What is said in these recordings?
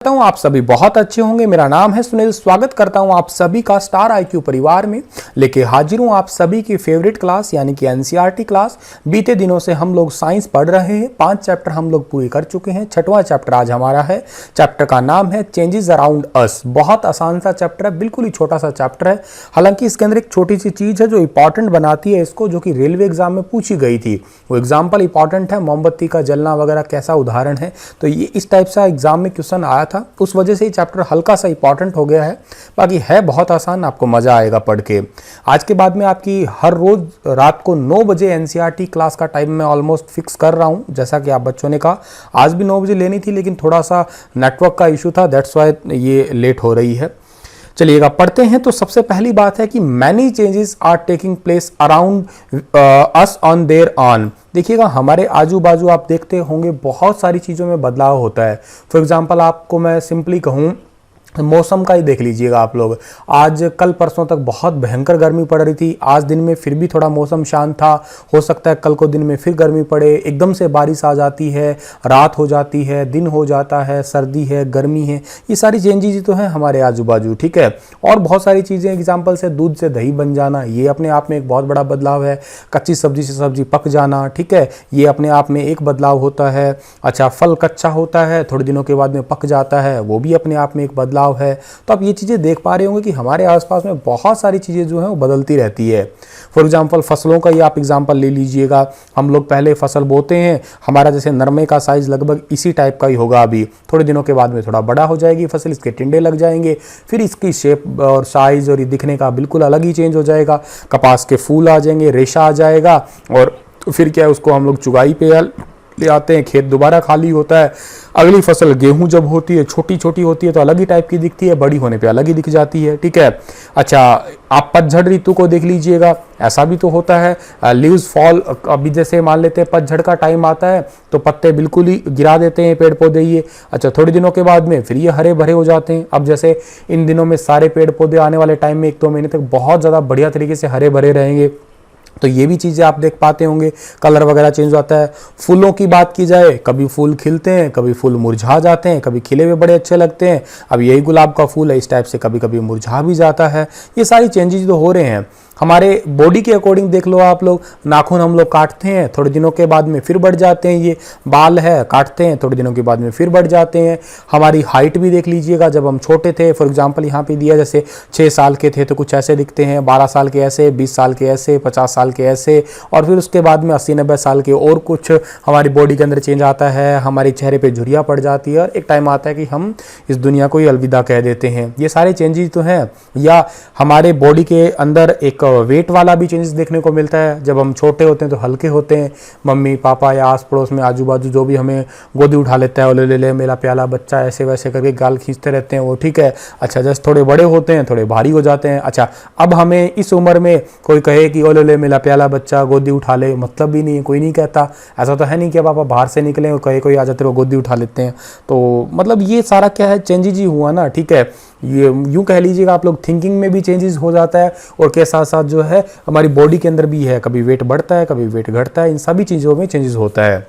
करता हूं आप सभी बहुत अच्छे होंगे। मेरा नाम है सुनील। स्वागत करता हूं आप सभी का स्टार आईक्यू परिवार में। लेके हाजिर हूं आप सभी की फेवरेट क्लास यानी कि एनसीईआरटी क्लास। बीते दिनों से हम लोग साइंस पढ़ रहे हैं। 5 चैप्टर हम लोग पूरे कर चुके हैं। 6वां चैप्टर आज हमारा है। चैप्टर का नाम है चेंजेस अराउंड अस। बहुत आसान सा चैप्टर है, बिल्कुल ही छोटा सा चैप्टर है। हालांकि इसके अंदर एक छोटी सी चीज है जो इंपॉर्टेंट बनाती है इसको, जो कि रेलवे एग्जाम में पूछी गई थी। वो एग्जाम्पल इंपॉर्टेंट है। मोमबत्ती का जलना वगैरह कैसा उदाहरण है, तो ये इस टाइप सा एग्जाम में क्वेश्चन आया था। उस वजह से चैप्टर हल्का सा इंपॉर्टेंट हो गया है। बाकी है बहुत आसान, आपको मजा आएगा पढ़ के। आज के बाद में आपकी हर रोज रात को 9 बजे एनसीईआरटी क्लास का टाइम मैं ऑलमोस्ट फिक्स कर रहा हूं। जैसा कि आप बच्चों ने कहा आज भी 9 बजे लेनी थी, लेकिन थोड़ा सा नेटवर्क का इशू था, दैट्स वाई ये लेट हो रही है। चलिएगा पढ़ते हैं। तो सबसे पहली बात है कि many changes are taking place around us on there on. देखिएगा हमारे आजू बाजू आप देखते होंगे बहुत सारी चीज़ों में बदलाव होता है। फॉर एग्जांपल आपको मैं सिंपली कहूँ, मौसम का ही देख लीजिएगा आप लोग। आज कल परसों तक बहुत भयंकर गर्मी पड़ रही थी। आज दिन में फिर भी थोड़ा मौसम शांत था। हो सकता है कल को दिन में फिर गर्मी पड़े, एकदम से बारिश आ जाती है, रात हो जाती है, दिन हो जाता है, सर्दी है, गर्मी है। ये सारी चेंजेस तो हैं हमारे आजू बाजू, ठीक है। और बहुत सारी चीज़ें, एग्जाम्पल से दूध से दही बन जाना, ये अपने आप में एक बहुत बड़ा बदलाव है। कच्ची सब्जी से सब्जी पक जाना, ठीक है, ये अपने आप में एक बदलाव होता है। अच्छा, फल कच्चा होता है, थोड़े दिनों के बाद में पक जाता है, वो भी अपने आप में एक बदलाव है। तो आप ये चीजें देख पा रहे होंगे कि हमारे आसपास में बहुत सारी चीजें जो है वो बदलती रहती है। फॉर एग्जांपल फसलों का ही आप एग्जांपल ले लीजिएगा। हम लोग पहले फसल बोते हैं, हमारा जैसे नरमे का साइज लगभग इसी टाइप का ही होगा। अभी थोड़े दिनों के बाद में थोड़ा बड़ा हो जाएगी फसल, इसके टिंडे लग जाएंगे, फिर इसकी शेप और साइज और ये दिखने का बिल्कुल अलग ही चेंज हो जाएगा। कपास के फूल आ जाएंगे, रेशा आ जाएगा, और फिर क्या है, उसको हम लोग चुगाई पे ले आते हैं, खेत दोबारा खाली होता है। अगली फसल गेहूं जब होती है, छोटी छोटी होती है तो अलग ही टाइप की दिखती है, बड़ी होने पे अलग ही दिख जाती है, ठीक है। अच्छा, आप पतझड़ ऋतु को देख लीजिएगा, ऐसा भी तो होता है। लीव्स फॉल, अभी जैसे मान लेते हैं पतझड़ का टाइम आता है तो पत्ते बिल्कुल ही गिरा देते हैं पेड़ पौधे ये। अच्छा, थोड़े दिनों के बाद में फिर ये हरे भरे हो जाते हैं। अब जैसे इन दिनों में सारे पेड़ पौधे आने वाले टाइम में 1-2 महीने तक बहुत ज़्यादा बढ़िया तरीके से हरे भरे रहेंगे। तो ये भी चीज़ें आप देख पाते होंगे, कलर वगैरह चेंज होता है। फूलों की बात की जाए, कभी फूल खिलते हैं, कभी फूल मुरझा जाते हैं, कभी खिले हुए बड़े अच्छे लगते हैं। अब यही गुलाब का फूल है, इस टाइप से कभी कभी मुरझा भी जाता है। ये सारी चेंजेस तो हो रहे हैं। हमारे बॉडी के अकॉर्डिंग देख लो आप लोग, नाखून हम लोग काटते हैं, थोड़े दिनों के बाद में फिर बढ़ जाते हैं। ये बाल है, काटते हैं, थोड़े दिनों के बाद में फिर बढ़ जाते हैं। हमारी हाइट भी देख लीजिएगा, जब हम छोटे थे, फॉर एग्जांपल यहाँ पे दिया, जैसे 6 साल के थे तो कुछ ऐसे दिखते हैं, 12 साल के ऐसे, 20 साल के ऐसे, 50 साल के ऐसे, और फिर उसके बाद में 80-90 साल के और कुछ हमारी बॉडी के अंदर चेंज आता है। हमारे चेहरे पे झुर्रियाँ पड़ जाती है और एक टाइम आता है कि हम इस दुनिया को ही अलविदा कह देते हैं। ये सारे चेंजेस तो हैं। या हमारे बॉडी के अंदर एक वेट वाला भी चेंजेस देखने को मिलता है। जब हम छोटे होते हैं तो हल्के होते हैं, मम्मी पापा या आस पड़ोस में आजू बाजू जो भी हमें गोदी उठा लेता है, ओ ले ले मेरा प्याला बच्चा, ऐसे वैसे करके गाल खींचते रहते हैं वो, ठीक है। अच्छा, जैसे थोड़े बड़े होते हैं थोड़े भारी हो जाते हैं। अच्छा, अब हमें इस उम्र में कोई कहे कि ओ ले मेरा प्याला बच्चा, गोदी उठा ले, मतलब भी नहीं है, कोई नहीं कहता। ऐसा तो है नहीं कि पापा बाहर से निकले और कहे कोई आ जाते वो गोदी उठा लेते हैं। तो मतलब ये सारा क्या है, चेंजेस ही हुआ ना, ठीक है। ये यूं कह लीजिएगा आप लोग, थिंकिंग में भी चेंजेस हो जाता है, और के साथ साथ जो है हमारी बॉडी के अंदर भी है, कभी वेट बढ़ता है, कभी वेट घटता है, इन सभी चीज़ों में चेंजेस होता है।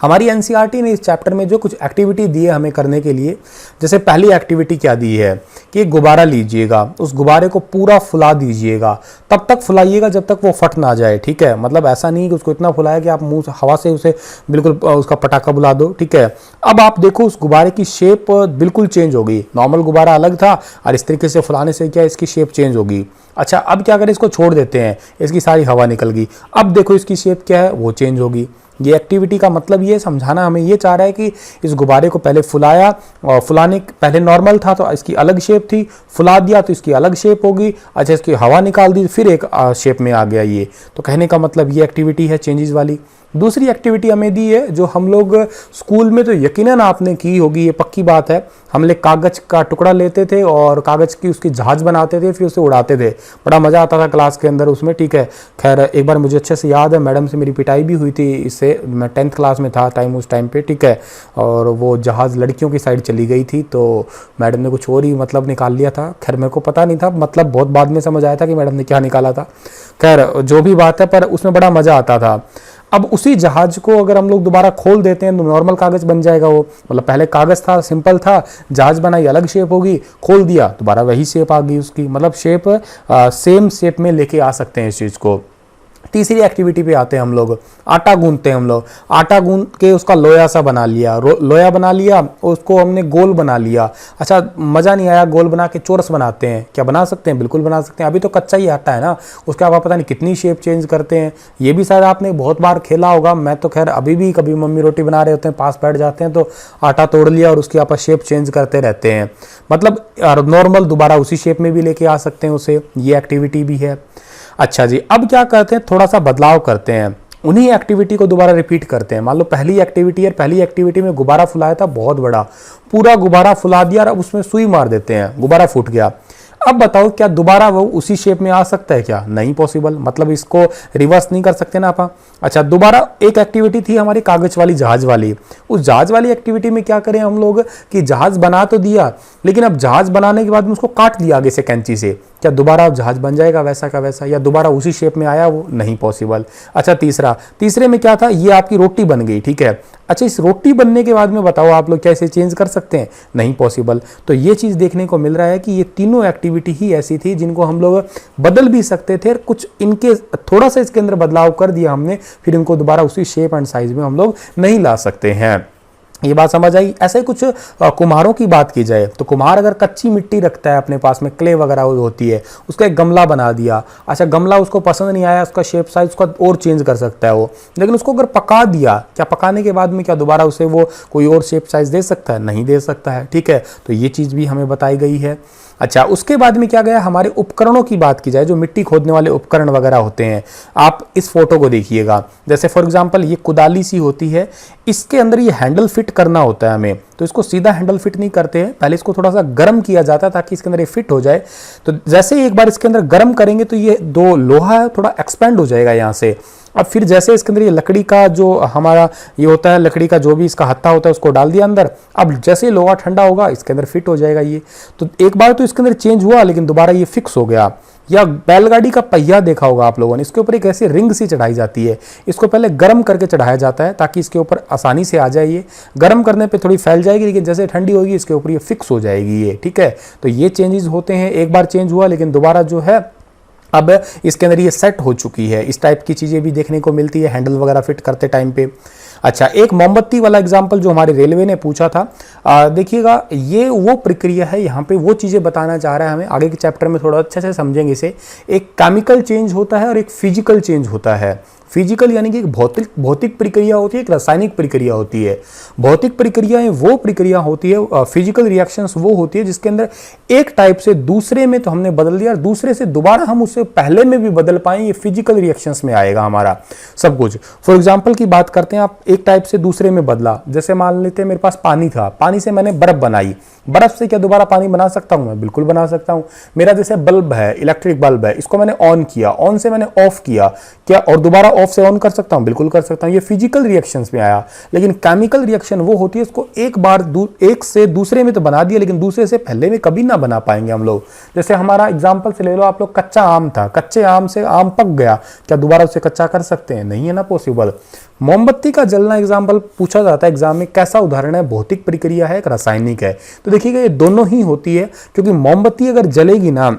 हमारी एनसीईआरटी ने इस चैप्टर में जो कुछ एक्टिविटी दी है हमें करने के लिए, जैसे पहली एक्टिविटी क्या दी है कि गुब्बारा लीजिएगा, उस गुब्बारे को पूरा फुला दीजिएगा। तब तक फुलाइएगा जब तक वो फट ना जाए, ठीक है। मतलब ऐसा नहीं कि उसको इतना फुलाया कि आप मुंह से हवा से उसे बिल्कुल उसका पटाखा बुला दो, ठीक है। अब आप देखो उस गुब्बारे की शेप बिल्कुल चेंज हो गई। नॉर्मल गुब्बारा अलग था और इस तरीके से फुलाने से क्या इसकी शेप चेंज होगी। अच्छा, अब क्या करें, इसको छोड़ देते हैं, इसकी सारी हवा निकल गई। अब देखो इसकी शेप क्या है, वो चेंज होगी। ये एक्टिविटी का मतलब ये समझाना हमें ये चाह रहा है कि इस गुब्बारे को पहले फुलाया, और फुलाने पहले नॉर्मल था तो इसकी अलग शेप थी, फुला दिया तो इसकी अलग शेप होगी। अच्छा, इसकी हवा निकाल दी फिर एक शेप में आ गया ये। तो कहने का मतलब ये एक्टिविटी है चेंजेस वाली। दूसरी एक्टिविटी हमें दी है जो हम लोग स्कूल में तो यकीनन आपने की होगी, ये पक्की बात है। हम लोग कागज का टुकड़ा लेते थे और कागज की उसकी जहाज बनाते थे, फिर उसे उड़ाते थे। बड़ा मजा आता था क्लास के अंदर उसमें, ठीक है। खैर एक बार मुझे अच्छे से याद है, मैडम से मेरी पिटाई भी हुई थी इससे। मैं 10th क्लास में था उस टाइम पे, ठीक है। और वो जहाज लड़कियों की साइड चली गई थी तो मैडम ने कुछ और ही मतलब निकाल लिया था। खैर मेरे को पता नहीं था, मतलब बहुत बाद में समझ आया था कि मैडम ने क्या निकाला था। खैर जो भी बात है, पर उसमें बड़ा मजा आता था। अब उसी जहाज को अगर हम लोग दोबारा खोल देते हैं तो नॉर्मल कागज बन जाएगा वो, मतलब पहले कागज था, सिंपल था, जहाज बनाई अलग शेप होगी, खोल दिया दोबारा वही शेप आ गई उसकी, मतलब शेप सेम शेप में लेके आ सकते हैं इस चीज को। तीसरी एक्टिविटी पे आते हैं हम लोग, आटा गूंथते हैं हम लोग। आटा गूंथ के उसका लोया सा बना लिया, लोया बना लिया, उसको हमने गोल बना लिया। अच्छा मजा नहीं आया, गोल बना के चोरस बनाते हैं, क्या बना सकते हैं? बिल्कुल बना सकते हैं। अभी तो कच्चा ही आटा है ना, उसके आप पता नहीं कितनी शेप चेंज करते हैं। ये भी शायद आपने बहुत बार खेला होगा। मैं तो खैर अभी भी कभी मम्मी रोटी बना रहे होते हैं, पास बैठ जाते हैं तो आटा तोड़ लिया और उसकी आप शेप चेंज करते रहते हैं, मतलब नॉर्मल दोबारा उसी शेप में भी लेके आ सकते हैं उसे, ये एक्टिविटी भी है। अच्छा जी, अब क्या करते हैं, थोड़ा सा बदलाव करते हैं, उन्हीं एक्टिविटी को दोबारा रिपीट करते हैं। मान लो पहली एक्टिविटी है, पहली एक्टिविटी में गुब्बारा फुलाया था बहुत बड़ा, पूरा गुब्बारा फुला दिया और अब उसमें सुई मार देते हैं, गुब्बारा फूट गया। अब बताओ क्या दोबारा वो उसी शेप में आ सकता है क्या? नहीं पॉसिबल, मतलब इसको रिवर्स नहीं कर सकते ना आप। अच्छा दोबारा एक एक्टिविटी थी हमारी कागज वाली, जहाज वाली। उस जहाज वाली एक्टिविटी में क्या करें हम लोग कि जहाज बना तो दिया, लेकिन अब जहाज बनाने के बाद में उसको काट दिया आगे से कैंची से, क्या दोबारा जहाज बन जाएगा वैसा का वैसा, या दोबारा उसी शेप में आया वो? नहीं पॉसिबल। अच्छा तीसरे में क्या था, ये आपकी रोटी बन गई, ठीक है। अच्छा इस रोटी बनने के बाद में बताओ आप लोग क्या इसे चेंज कर सकते हैं? नहीं पॉसिबल। तो ये चीज देखने को मिल रहा है कि ये तीनों एक्टिविटी ही ऐसी थी जिनको हम लोग बदल भी सकते थे, कुछ इनके थोड़ा सा इसके अंदर बदलाव कर दिया हमने, फिर इनको दोबारा उसी शेप एंड साइज में हम लोग नहीं ला सकते हैं। ये बात समझ आई। ऐसे ही कुछ कुम्हारों की बात की जाए तो कुम्हार अगर कच्ची मिट्टी रखता है अपने पास में, क्ले वगैरह होती है, उसका एक गमला बना दिया। अच्छा गमला उसको पसंद नहीं आया, उसका शेप साइज उसका और चेंज कर सकता है वो, लेकिन उसको अगर पका दिया, क्या पकाने के बाद में क्या दोबारा उसे वो कोई और शेप साइज दे सकता है? नहीं दे सकता है, ठीक है। तो ये चीज भी हमें बताई गई है। अच्छा उसके बाद में क्या गया, हमारे उपकरणों की बात की जाए, जो मिट्टी खोदने वाले उपकरण वगैरह होते हैं। आप इस फोटो को देखिएगा, जैसे फॉर एग्जांपल ये कुदाली सी होती है, इसके अंदर ये हैंडल फिट करना होता है हमें, तो इसको सीधा हैंडल फिट नहीं करते हैं, पहले इसको थोड़ा सा गर्म किया जाता है ताकि इसके अंदर ये फिट हो जाए। तो जैसे ही एक बार इसके अंदर गर्म करेंगे तो ये दो लोहा है थोड़ा एक्सपेंड हो जाएगा यहाँ से। अब फिर जैसे इसके अंदर ये लकड़ी का जो हमारा ये होता है, लकड़ी का जो भी इसका हत्था होता है उसको डाल दिया अंदर, अब जैसे लोहा ठंडा होगा इसके अंदर फिट हो जाएगा ये। तो एक बार तो इसके अंदर चेंज हुआ, लेकिन दोबारा ये फिक्स हो गया। या बैलगाड़ी का पहिया देखा होगा आप लोगों ने, इसके ऊपर एक ऐसी रिंग सी चढ़ाई जाती है, इसको पहले गर्म करके चढ़ाया जाता है ताकि इसके ऊपर आसानी से आ जाए। ये गर्म करने पे थोड़ी फैल जाएगी, लेकिन जैसे ठंडी होगी इसके ऊपर ये फिक्स हो जाएगी ये, ठीक है। तो ये चेंजेस होते हैं, एक बार चेंज हुआ लेकिन दोबारा जो है अब इसके अंदर ये सेट हो चुकी है। इस टाइप की चीजें भी देखने को मिलती है हैंडल वगैरह फिट करते टाइम पे। अच्छा एक मोमबत्ती वाला एग्जाम्पल जो हमारे रेलवे ने पूछा था, देखिएगा ये वो प्रक्रिया है, यहाँ पे वो चीजें बताना चाह रहा है हमें, आगे के चैप्टर में थोड़ा अच्छे से समझेंगे इसे। एक केमिकल चेंज होता है और एक फिजिकल चेंज होता है। फिजिकल यानी कि एक भौतिक प्रक्रिया होती है, एक रासायनिक प्रक्रिया होती है। भौतिक प्रक्रियाएं वो प्रक्रिया होती है, फिजिकल रिएक्शंस वो होती है जिसके अंदर एक टाइप से दूसरे में तो हमने बदल दिया, दूसरे से दोबारा हम उससे पहले में भी बदल पाए, ये फिजिकल रिएक्शंस में आएगा हमारा सब कुछ। फॉर एग्जाम्पल की बात करते हैं, आप एक टाइप से दूसरे में बदला, जैसे मान लेते हैं मेरे पास पानी था, पानी से मैंने बर्फ बनाई, बर्फ से क्या दोबारा पानी बना सकता हूं? मैं बिल्कुल बना सकता हूं। मेरा जैसे बल्ब है, इलेक्ट्रिक बल्ब है, इसको मैंने ऑन किया, ऑन से मैंने ऑफ किया, क्या और दोबारा ऑफ से ऑन कर सकता हूं? बिल्कुल कर सकता हूं। ये फिजिकल रिएक्शंस में आया। लेकिन केमिकल रिएक्शन वो होती है, इसको एक बार एक से दूसरे में तो बना दिया, लेकिन दूसरे से पहले में कभी ना बना पाएंगे हम लोग। जैसे हमारा एग्जाम्पल से ले लो आप लोग, कच्चा आम था, कच्चे आम से आम पक गया, क्या दोबारा उसे कच्चा कर सकते हैं? नहीं है ना पॉसिबल। मोमबत्ती का जलना एग्जाम्पल पूछा जाता है एग्जाम में, कैसा उदाहरण है? भौतिक प्रक्रिया है, एक रासायनिक है। तो देखिएगा ये दोनों ही होती है, क्योंकि मोमबत्ती अगर जलेगी ना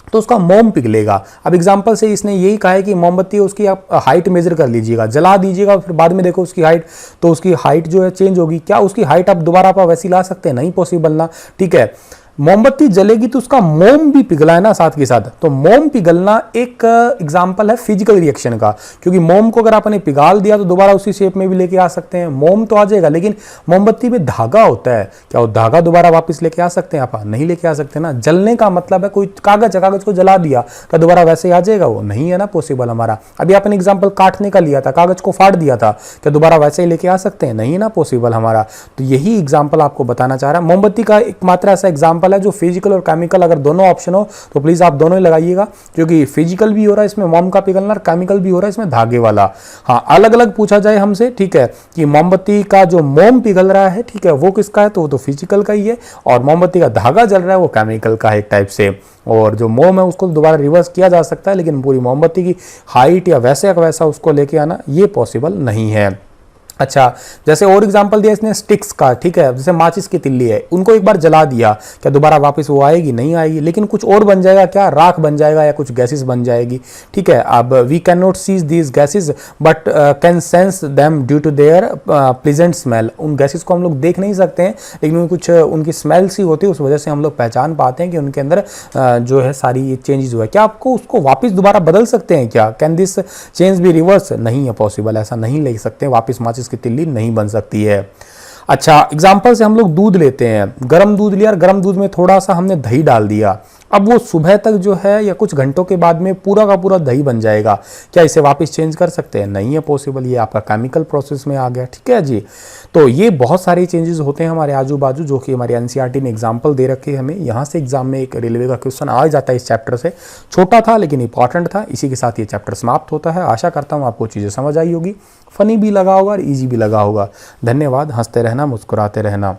तो उसका मोम पिघलेगा। अब एग्जाम्पल से इसने यही कहा है कि मोमबत्ती उसकी आप हाइट मेजर कर लीजिएगा, जला दीजिएगा, फिर बाद में देखो उसकी हाइट, तो उसकी हाइट जो है चेंज होगी। क्या उसकी हाइट आप दोबारा आप वैसी ला सकते हैं? नहीं पॉसिबल ना, ठीक है। मोमबत्ती जलेगी तो उसका मोम भी पिघला है ना साथ के साथ, तो मोम पिघलना एक एग्जाम्पल है फिजिकल रिएक्शन का, क्योंकि मोम को अगर आपने पिघाल दिया तो दोबारा उसी शेप में भी लेके आ सकते हैं, मोम तो आ जाएगा। लेकिन मोमबत्ती में धागा होता है, क्या वो धागा दोबारा वापस लेके आ सकते हैं आप? नहीं लेके आ सकते ना। जलने का मतलब है कोई कागज है, कागज को जला दिया तो दोबारा वैसे ही आ जाएगा? वो नहीं है ना पॉसिबल हमारा। अभी आपने एग्जाम्पल काटने का लिया था, कागज को फाड़ दिया था, क्या दोबारा वैसे ही लेके आ सकते हैं? नहीं है ना पॉसिबल हमारा। तो यही एग्जाम्पल आपको बताना चाह रहा है। मोमबत्ती का एकमात्र ऐसा एग्जाम्पल सवाल है जो फिजिकल और केमिकल, अगर दोनों ऑप्शन हो तो प्लीज आप दोनों ही लगाइएगा, क्योंकि फिजिकल भी हो रहा है इसमें मोम का पिघलना और केमिकल भी हो रहा है इसमें धागे वाला। हाँ, अलग अलग पूछा जाए हमसे, ठीक है, कि मोमबत्ती का जो मोम पिघल रहा है, ठीक है, वो किसका है, तो वो तो फिजिकल का ही है, और मोमबत्ती का धागा जल रहा है वो केमिकल का है एक टाइप से। और जो मोम है उसको दोबारा रिवर्स किया जा सकता है, लेकिन पूरी मोमबत्ती की हाइट या वैसे का वैसा उसको लेके आना ये पॉसिबल नहीं है। अच्छा, जैसे और एग्जांपल दिया इसने स्टिक्स का, ठीक है, जैसे माचिस की तिल्ली है, उनको एक बार जला दिया, क्या दोबारा वापस वो आएगी, नहीं आएगी, लेकिन कुछ और बन जाएगा, क्या राख बन जाएगा या कुछ गैसेस बन जाएगी, ठीक है। अब we can not sees these gases but can sense them due to their pleasant smell. उन गैसेस को हम लोग देख नहीं सकते हैं, लेकिन कुछ उनकी स्मेल सी होती है, उस वजह से हम लोग पहचान पाते हैं कि उनके अंदर जो है सारी ये चेंजेस हुआ है। क्या आपको उसको वापस दोबारा बदल सकते हैं क्या? Can this change be reverse? नहीं है पॉसिबल, ऐसा नहीं ले सकते, वापस माचिस की तिल्ली नहीं बन सकती है। अच्छा, एग्जांपल से हम लोग दूध लेते हैं, गर्म दूध लिया और गर्म दूध में थोड़ा सा हमने दही डाल दिया, अब वो सुबह तक जो है या कुछ घंटों के बाद में पूरा का पूरा दही बन जाएगा, क्या इसे वापस चेंज कर सकते हैं? नहीं है पॉसिबल, ये आपका केमिकल प्रोसेस में आ गया, ठीक है जी। तो ये बहुत सारे चेंजेस होते हैं हमारे आजू बाजू, जो कि हमारी एनसीईआरटी ने एग्जाम्पल दे रखे हैं हमें। यहाँ से एग्जाम में एक रेलवे का क्वेश्चन आ जाता है इस चैप्टर से, छोटा था लेकिन इंपॉर्टेंट था। इसी के साथ ये चैप्टर समाप्त होता है। आशा करता हूँ आपको चीज़ें समझ आई होगी, फनी भी लगा होगा और ईजी भी लगा होगा। धन्यवाद, हंसते रहना, मुस्कुराते रहना।